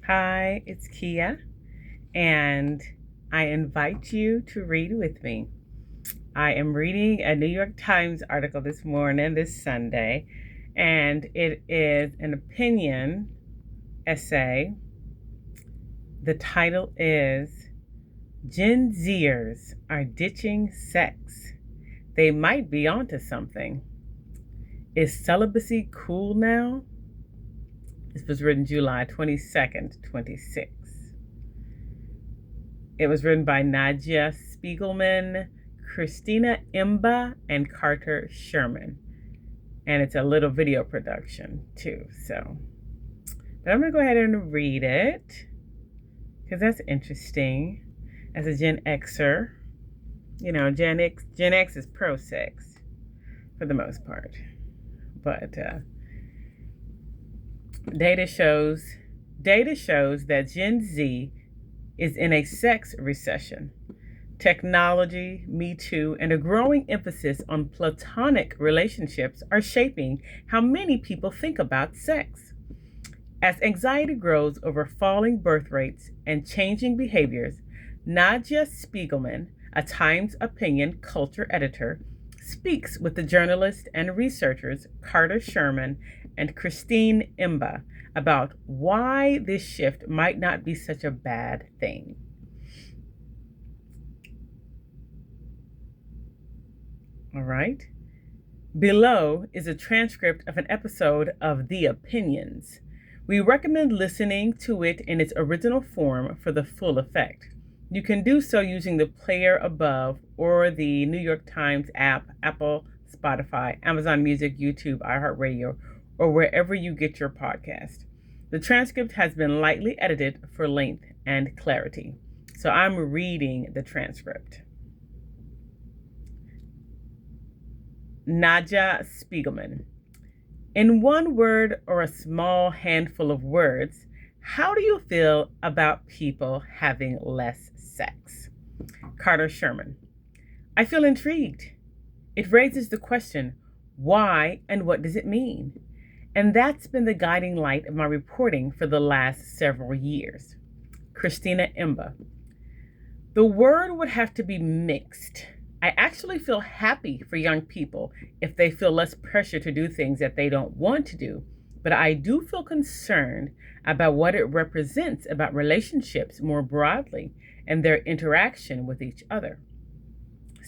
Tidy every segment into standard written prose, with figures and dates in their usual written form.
Hi, it's Kia, and I invite you to read with me. I am reading a New York Times article this Sunday, and it is an opinion essay. The title is Gen Zers Are Ditching Sex. They Might Be Onto Something. Is celibacy cool now? This was written July 22nd, 26. It was written by Nadja Spiegelman, Christina Emba, and Carter Sherman. And it's a little video production too. But I'm going to go ahead and read it because that's interesting. As a Gen Xer, Gen X is pro sex for the most part. But data shows that Gen Z is in a sex recession. Technology, metoo, and a growing emphasis on platonic relationships are shaping how many people think about sex. As anxiety grows over falling birth rates and changing behaviors, Nadja Spiegelman, a Times Opinion culture editor, speaks with the journalists and researchers Carter Sherman and Christine Emba about why this shift might not be such a bad thing. All right. Below is a transcript of an episode of The Opinions. We recommend listening to it in its original form for the full effect. You can do so using the player above or the New York Times app, Apple, Spotify, Amazon Music, YouTube, iHeartRadio, or wherever you get your podcast. The transcript has been lightly edited for length and clarity. So I'm reading the transcript. Nadja Spiegelman. In one word or a small handful of words, how do you feel about people having less sex? Carter Sherman. I feel intrigued. It raises the question, why and what does it mean? And that's been the guiding light of my reporting for the last several years. Christina Emba. The word would have to be mixed. I actually feel happy for young people if they feel less pressure to do things that they don't want to do, but I do feel concerned about what it represents about relationships more broadly and their interaction with each other.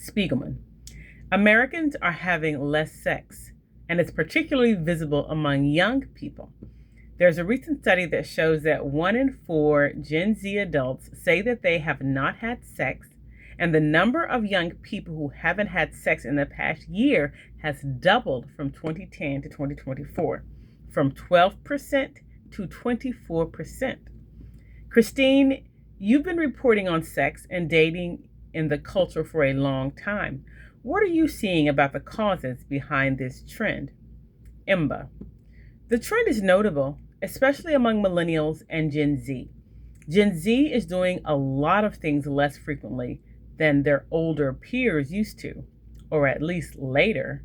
Spiegelman. Americans are having less sex, and it's particularly visible among young people. There's a recent study that shows that 1 in 4 Gen Z adults say that they have not had sex, and the number of young people who haven't had sex in the past year has doubled from 2010 to 2024, from 12% to 24%. Christine, you've been reporting on sex and dating in the culture for a long time. What are you seeing about the causes behind this trend? Emba. The trend is notable, especially among millennials and Gen Z. Gen Z is doing a lot of things less frequently than their older peers used to, or at least later.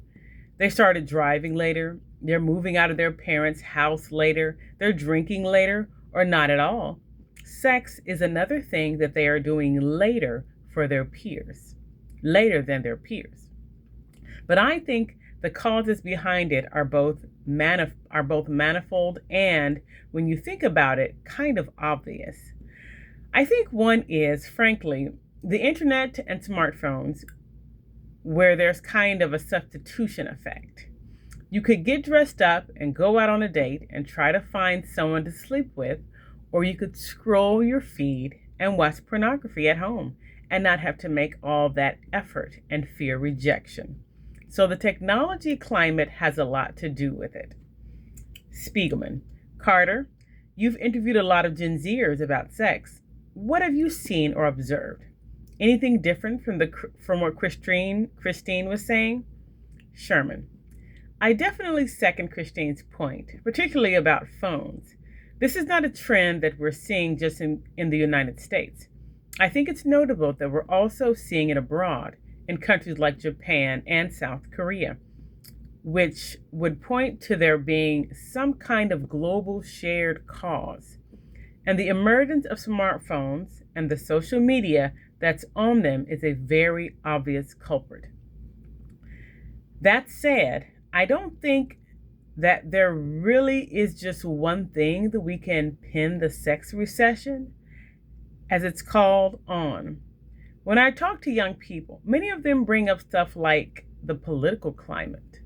They started driving later, they're moving out of their parents' house later, they're drinking later, or not at all. Sex is another thing that they are doing later for their peers, later than their peers. But I think the causes behind it are both manifold and, when you think about it, kind of obvious. I think one is, frankly, the internet and smartphones, where there's kind of a substitution effect. You could get dressed up and go out on a date and try to find someone to sleep with, or you could scroll your feed and watch pornography at home and not have to make all that effort and fear rejection. So the technology climate has a lot to do with it. Spiegelman. Carter, you've interviewed a lot of Gen Zers about sex. What have you seen or observed? Anything different from what Christine was saying? Sherman. I definitely second Christine's point, particularly about phones. This is not a trend that we're seeing just in the United States. I think it's notable that we're also seeing it abroad in countries like Japan and South Korea, which would point to there being some kind of global shared cause. And the emergence of smartphones and the social media that's on them is a very obvious culprit. That said, I don't think that there really is just one thing that we can pin the sex recession, as it's called, on. When I talk to young people, many of them bring up stuff like the political climate.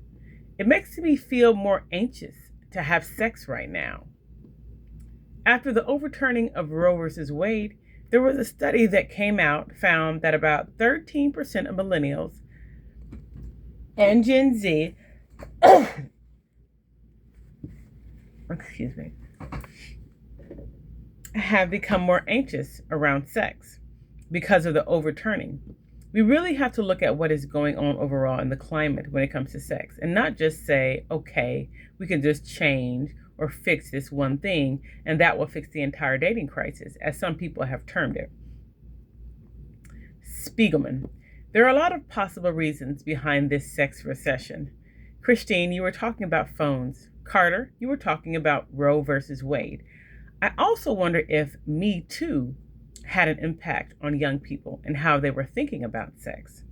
It makes me feel more anxious to have sex right now. After the overturning of Roe versus Wade, there was a study that came out found that about 13% of millennials and Gen Z have become more anxious around sex because of the overturning. We really have to look at what is going on overall in the climate when it comes to sex and not just say, okay, we can just change or fix this one thing and that will fix the entire dating crisis, as some people have termed it. Spiegelman. There are a lot of possible reasons behind this sex recession. Christine, you were talking about phones. Carter, you were talking about Roe versus Wade. I also wonder if Me Too had an impact on young people and how they were thinking about sex.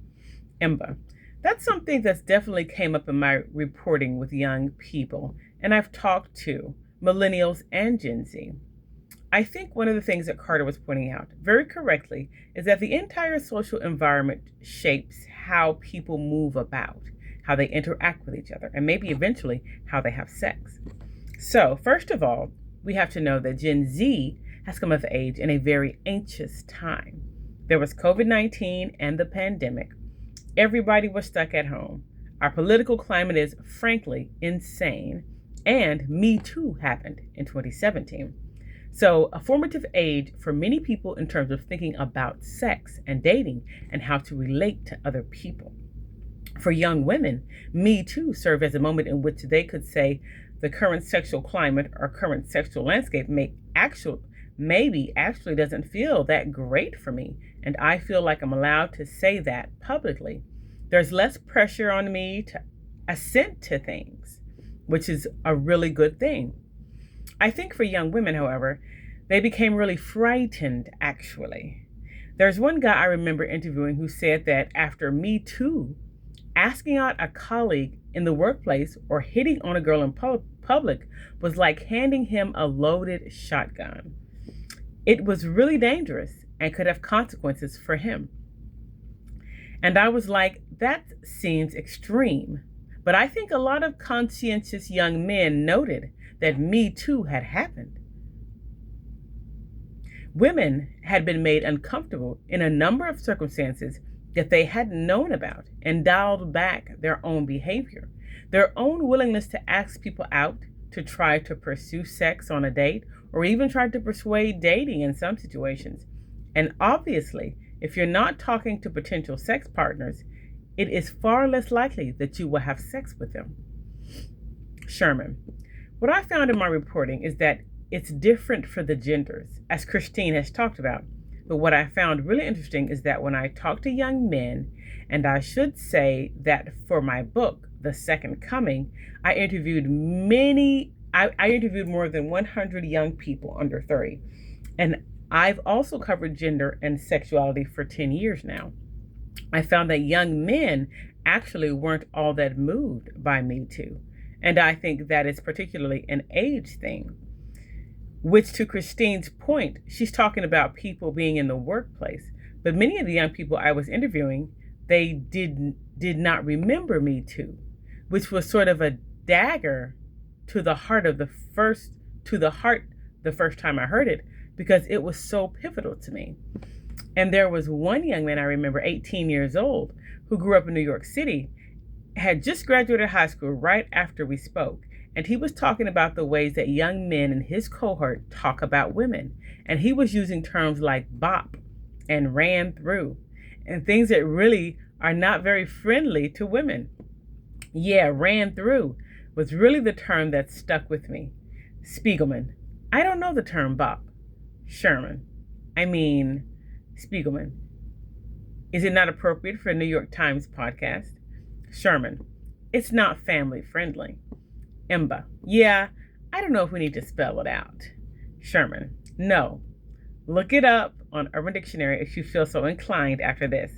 Emba. That's something that's definitely came up in my reporting with young people, and I've talked to millennials and Gen Z. I think one of the things that Carter was pointing out very correctly is that the entire social environment shapes how people move about, how they interact with each other, and maybe eventually how they have sex. So, first of all, we have to know that Gen Z has come of age in a very anxious time. There was COVID-19 and the pandemic. Everybody was stuck at home. Our political climate is, frankly, insane. And Me Too happened in 2017. So, a formative age for many people in terms of thinking about sex and dating and how to relate to other people. For young women, Me Too served as a moment in which they could say the current sexual climate or current sexual landscape maybe actually doesn't feel that great for me, and I feel like I'm allowed to say that publicly. There's less pressure on me to assent to things, which is a really good thing. I think for young women, however, they became really frightened, actually. There's one guy I remember interviewing who said that after Me Too, asking out a colleague in the workplace or hitting on a girl in public was like handing him a loaded shotgun. It was really dangerous and could have consequences for him. And I was like, that seems extreme. But I think a lot of conscientious young men noted that Me Too had happened. Women had been made uncomfortable in a number of circumstances that they hadn't known about and dialed back their own behavior, their own willingness to ask people out, to try to pursue sex on a date, or even try to persuade dating in some situations. And obviously, if you're not talking to potential sex partners, it is far less likely that you will have sex with them. Sherman. What I found in my reporting is that it's different for the genders, as Christine has talked about. But what I found really interesting is that when I talk to young men, and I should say that for my book, The Second Coming, I interviewed more than 100 young people under 30. And I've also covered gender and sexuality for 10 years now. I found that young men actually weren't all that moved by Me Too. And I think that is particularly an age thing, which, to Christine's point, she's talking about people being in the workplace. But many of the young people I was interviewing, they did not remember Me Too, which was sort of a dagger to the heart the first time I heard it, because it was so pivotal to me. And there was one young man I remember, 18 years old, who grew up in New York City, had just graduated high school right after we spoke. And he was talking about the ways that young men in his cohort talk about women. And he was using terms like bop and ran through, and things that really are not very friendly to women. Yeah, ran through was really the term that stuck with me. Spiegelman. I don't know the term bop. Sherman. Spiegelman. Is it not appropriate for a New York Times podcast? Sherman. It's not family friendly. Emba. Yeah, I don't know if we need to spell it out. Sherman. No. Look it up on Urban Dictionary if you feel so inclined after this.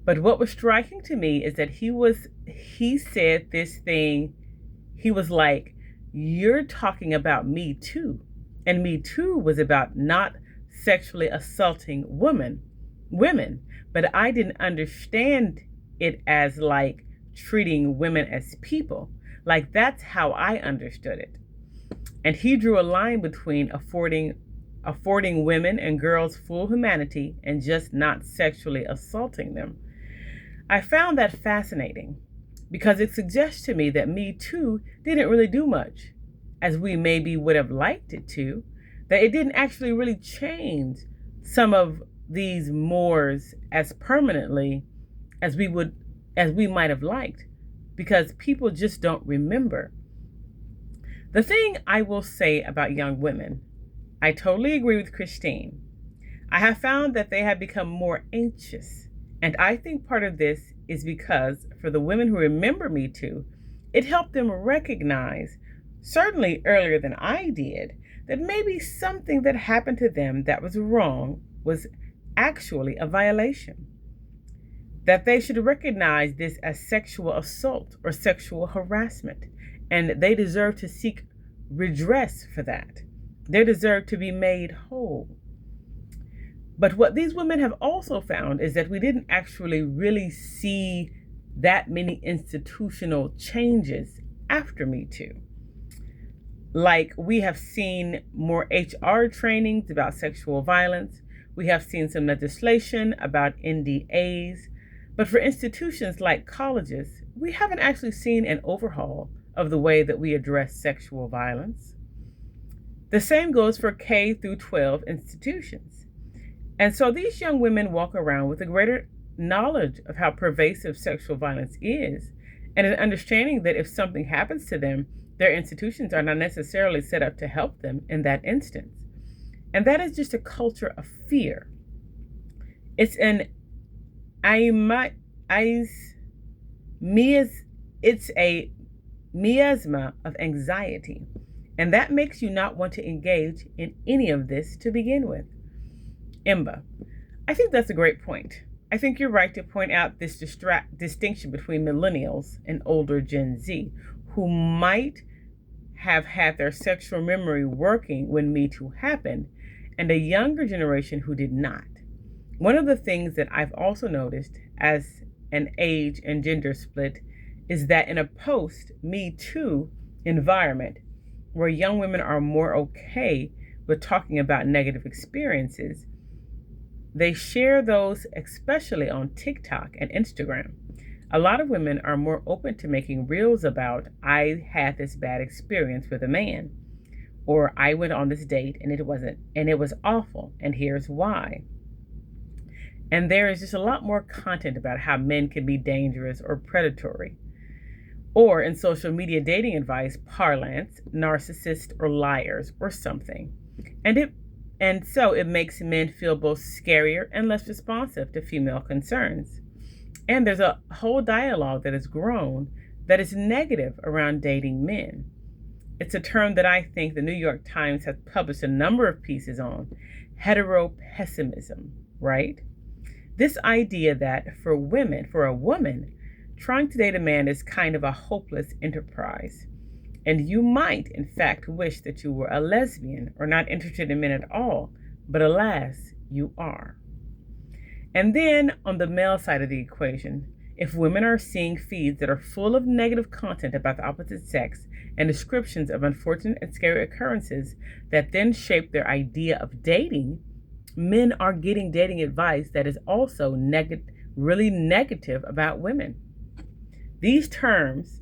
But what was striking to me is that he said this thing, he was like, you're talking about me too. And me too was about not sexually assaulting women. But I didn't understand it as like treating women as people. Like that's how I understood it. And he drew a line between affording women and girls full humanity and just not sexually assaulting them. I found that fascinating because it suggests to me that Me Too didn't really do much, as we maybe would have liked it to, that it didn't actually really change some of these mores as permanently as we might have liked, because people just don't remember. The thing I will say about young women, I totally agree with Christine. I have found that they have become more anxious. And I think part of this is because for the women who remember Me Too, it helped them recognize, certainly earlier than I did, that maybe something that happened to them that was wrong was actually a violation. That they should recognize this as sexual assault or sexual harassment, and they deserve to seek redress for that. They deserve to be made whole. But what these women have also found is that we didn't actually really see that many institutional changes after Me Too. Like, we have seen more HR trainings about sexual violence. We have seen some legislation about NDAs. But for institutions like colleges, we haven't actually seen an overhaul of the way that we address sexual violence. The same goes for K through 12 institutions. And so these young women walk around with a greater knowledge of how pervasive sexual violence is, and an understanding that if something happens to them, their institutions are not necessarily set up to help them in that instance. And that is just a culture of fear. It's an it's a miasma of anxiety, and that makes you not want to engage in any of this to begin with. Emba, I think that's a great point. I think you're right to point out this distinction between millennials and older Gen Z, who might have had their sexual memory working when Me Too happened, and a younger generation who did not. One of the things that I've also noticed as an age and gender split is that in a post-Me Too environment, where young women are more okay with talking about negative experiences, they share those especially on TikTok and Instagram. A lot of women are more open to making reels about, I had this bad experience with a man, or I went on this date and it was awful, and here's why. And there is just a lot more content about how men can be dangerous or predatory. Or in social media dating advice parlance, narcissists or liars or something. And so it makes men feel both scarier and less responsive to female concerns. And there's a whole dialogue that has grown that is negative around dating men. It's a term that I think the New York Times has published a number of pieces on, heteropessimism, right? This idea that for a woman, trying to date a man is kind of a hopeless enterprise. And you might, in fact, wish that you were a lesbian or not interested in men at all, but alas, you are. And then on the male side of the equation, if women are seeing feeds that are full of negative content about the opposite sex and descriptions of unfortunate and scary occurrences that then shape their idea of dating, men are getting dating advice that is also really negative about women. These terms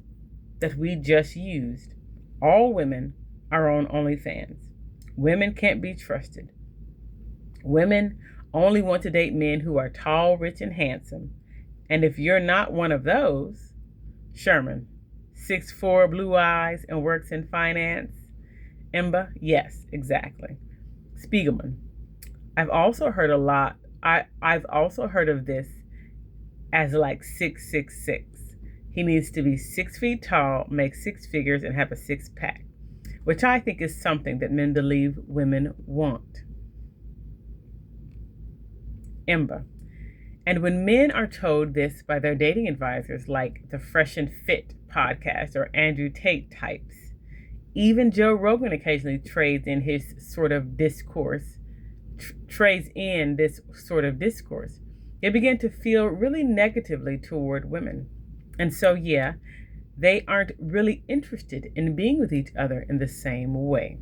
that we just used, all women are on OnlyFans. Women can't be trusted. Women only want to date men who are tall, rich, and handsome. And if you're not one of those, Sherman, 6'4", blue eyes, and works in finance. Emba, yes, exactly. Spiegelman, I've also heard of this as like 666. He needs to be 6 feet tall, make six figures, and have a six-pack. which I think is something that men believe women want. Emba. And when men are told this by their dating advisors, like the Fresh and Fit podcast or Andrew Tate types, even Joe Rogan occasionally trades in this sort of discourse, they begin to feel really negatively toward women. And so, yeah, they aren't really interested in being with each other in the same way.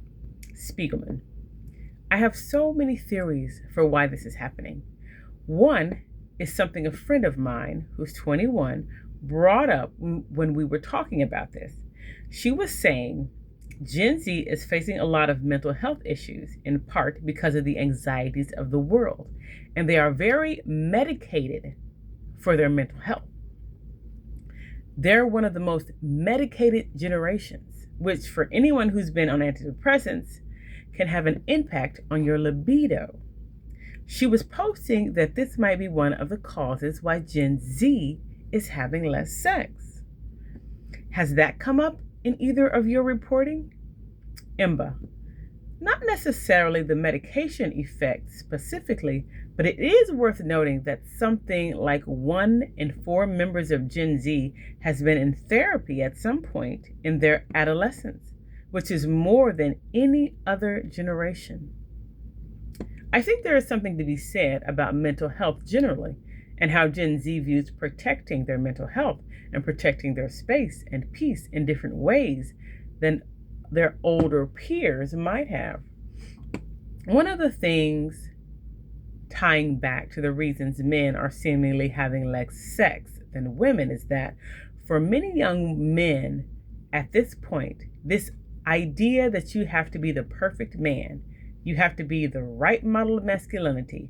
Spiegelman. I have so many theories for why this is happening. One is something a friend of mine, who's 21, brought up when we were talking about this. She was saying Gen Z is facing a lot of mental health issues, in part because of the anxieties of the world, and they are very medicated for their mental health. They're one of the most medicated generations, which for anyone who's been on antidepressants can have an impact on your libido. She was posting that this might be one of the causes why Gen Z is having less sex. Has that come up in either of your reporting? Emba. Not necessarily the medication effect specifically, but it is worth noting that something like 1 in 4 members of Gen Z has been in therapy at some point in their adolescence, which is more than any other generation. I think there is something to be said about mental health generally, and how Gen Z views protecting their mental health and protecting their space and peace in different ways than their older peers might have. One of the things tying back to the reasons men are seemingly having less sex than women is that for many young men at this point, this idea that you have to be the perfect man, you have to be the right model of masculinity,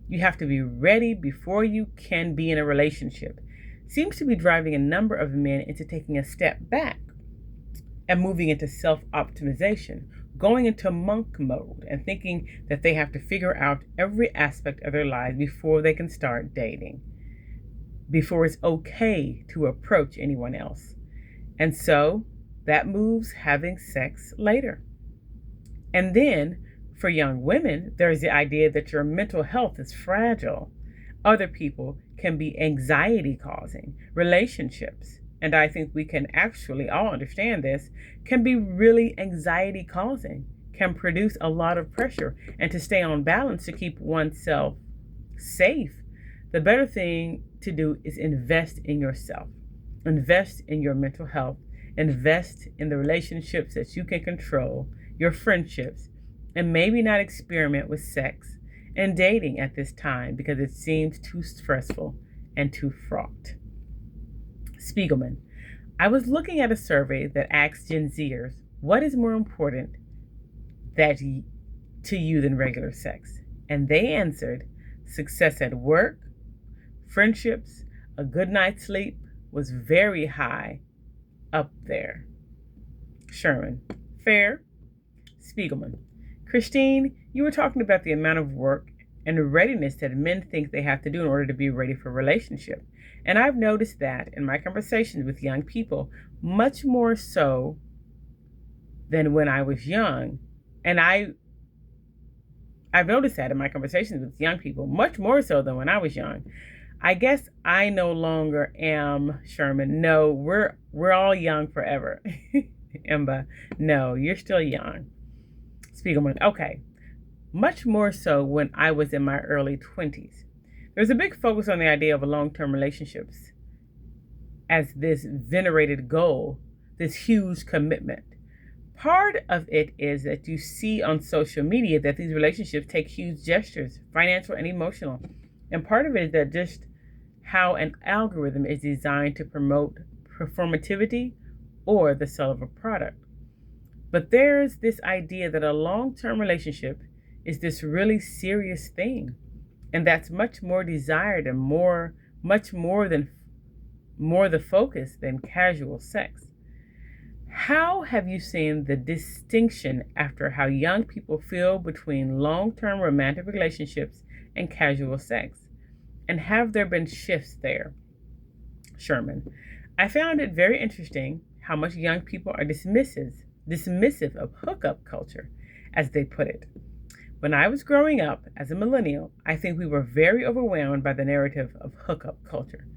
you have to be ready before you can be in a relationship, seems to be driving a number of men into taking a step back and moving into self-optimization, going into monk mode and thinking that they have to figure out every aspect of their lives before they can start dating, before it's okay to approach anyone else. And so that moves having sex later. And then for young women, there's the idea that your mental health is fragile. Other people can be anxiety causing. Relationships, and I think we can actually all understand this, can be really anxiety causing, can produce a lot of pressure. And to stay on balance, to keep oneself safe, the better thing to do is invest in yourself, invest in your mental health, invest in the relationships that you can control, your friendships, and maybe not experiment with sex and dating at this time because it seems too stressful and too fraught. Spiegelman. I was looking at a survey that asked Gen Zers, what is more important to you than regular sex? And they answered, success at work, friendships, a good night's sleep was very high up there. Sherman. Fair. Spiegelman. Christine, you were talking about the amount of work and readiness that men think they have to do in order to be ready for a relationship. And I've noticed that in my conversations with young people, much more so than when I was young. And I've noticed that in my conversations with young people, much more so than when I was young. I guess I no longer am Sherman. No, we're all young forever. Emba, no, you're still young. Spiegelman, okay. Much more so when I was in my early 20s. There's a big focus on the idea of long-term relationships as this venerated goal, this huge commitment. Part of it is that you see on social media that these relationships take huge gestures, financial and emotional. And part of it is that just how an algorithm is designed to promote performativity or the sale of a product. But there's this idea that a long-term relationship is this really serious thing, and that's much more desired and much more the focus than casual sex. How have you seen the distinction after how young people feel between long-term romantic relationships and casual sex? And have there been shifts there? Sherman. I found it very interesting how much young people are dismissive dismissive of hookup culture, as they put it. When I was growing up as a millennial, I think we were very overwhelmed by the narrative of hookup culture.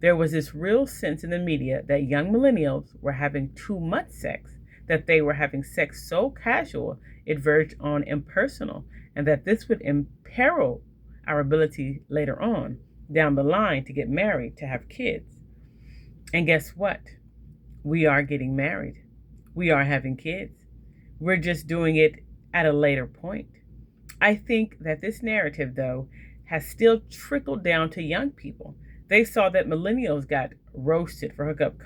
There was this real sense in the media that young millennials were having too much sex, that they were having sex so casual it verged on impersonal, and that this would imperil our ability later on, down the line, to get married, to have kids. And guess what? We are getting married. We are having kids. We're just doing it at a later point. I think that this narrative, though, has still trickled down to young people. They saw that millennials got roasted for hookup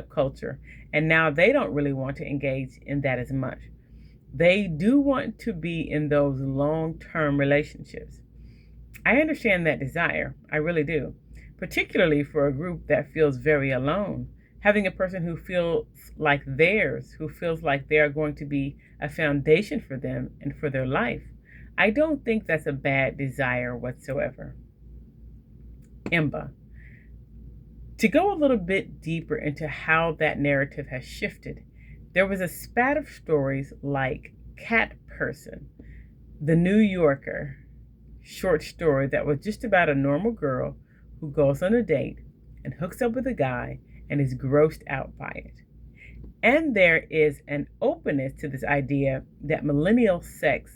culture, and now they don't really want to engage in that as much. They do want to be in those long-term relationships. I understand that desire, I really do, particularly for a group that feels very alone. Having a person who feels like theirs, who feels like they are going to be a foundation for them and for their life. I don't think that's a bad desire whatsoever. Emba. To go a little bit deeper into how that narrative has shifted, there was a spat of stories like Cat Person, the New Yorker short story that was just about a normal girl who goes on a date and hooks up with a guy and is grossed out by it. And there is an openness to this idea that millennial sex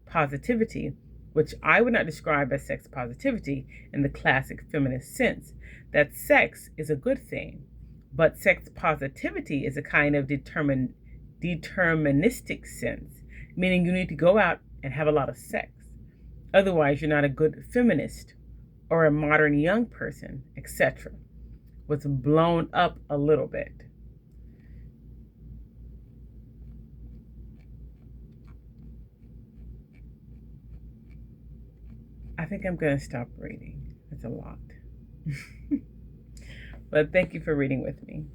positivity, which I would not describe as sex positivity in the classic feminist sense, that sex is a good thing, but sex positivity is a kind of deterministic sense, meaning you need to go out and have a lot of sex. Otherwise, you're not a good feminist or a modern young person, etc. Was blown up a little bit. I think I'm going to stop reading. It's a lot. But thank you for reading with me.